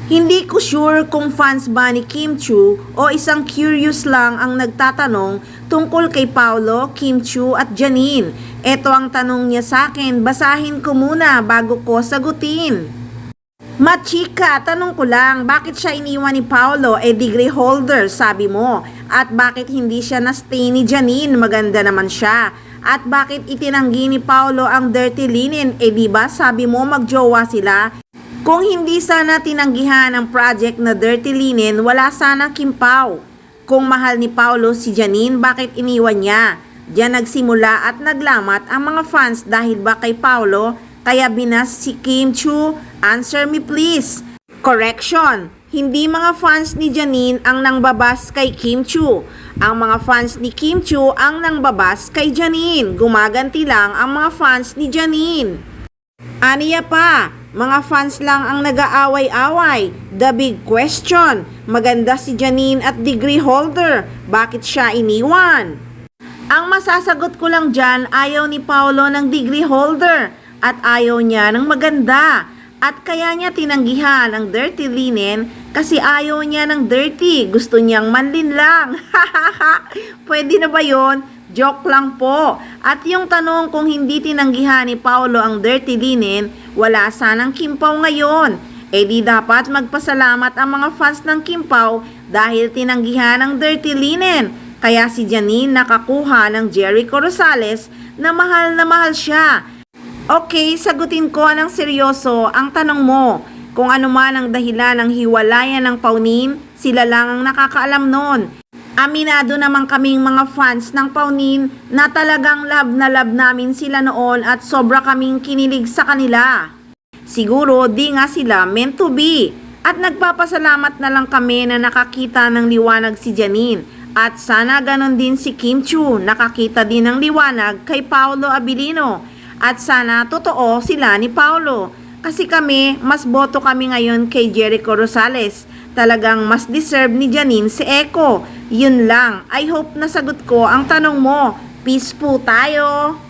Hindi ko sure kung fans ba ni Kim Chiu o isang curious lang ang nagtatanong tungkol kay Paolo, Kim Chiu at Janine. Ito ang tanong niya sa akin, basahin ko muna bago ko sagutin. Machika, tanong ko lang, bakit siya iniwan ni Paolo? Degree holder, sabi mo. At bakit hindi siya na-stay ni Janine? Maganda naman siya. At bakit itinanggi ni Paolo ang dirty linen? Diba sabi mo magjowa sila? Kung hindi sana tinanggihan ang project na dirty linen, wala sana Kim Pao. Kung mahal ni Paolo si Janine, bakit iniwan niya? Diyan nagsimula at naglamat ang mga fans dahil ba kay Paolo, kaya binas si Kim Chiu? Answer me please. Correction, hindi mga fans ni Janine ang nangbabas kay Kim Chiu. Ang mga fans ni Kim Chiu ang nangbabas kay Janine. Gumaganti lang ang mga fans ni Janine. Aniya pa, mga fans lang ang nag-aaway-away. The big question, maganda si Janine at degree holder, bakit siya iniwan? Ang masasagot ko lang dyan, ayaw ni Paolo ng degree holder at ayaw niya ng maganda. At kaya niya tinanggihan ang dirty linen kasi ayaw niya ng dirty, gusto niyang manlin lang. Pwede na ba yon? Joke lang po. At yung tanong kung hindi tinanggihan ni Paolo ang dirty linen, wala sanang Kim Pao ngayon. Di dapat magpasalamat ang mga fans ng Kim Pao dahil tinanggihan ang dirty linen. Kaya si Janine nakakuha ng Jericho Rosales na mahal siya. Okay, sagutin ko ng seryoso ang tanong mo. Kung ano man ang dahilan ng hiwalayan ng Paunin, sila lang ang nakakaalam nun. Aminado naman kaming mga fans ng Paunin na talagang love na love namin sila noon at sobra kaming kinilig sa kanila. Siguro di nga sila meant to be. At nagpapasalamat na lang kami na nakakita ng liwanag si Janine. At sana ganon din si Kim Chiu, nakakita din ng liwanag kay Paolo Abilino. At sana totoo sila ni Paolo. Kasi kami, mas boto kami ngayon kay Jericho Rosales. Talagang mas deserve ni Janine si Echo. Yun lang. I hope nasagot ko ang tanong mo. Peace po tayo!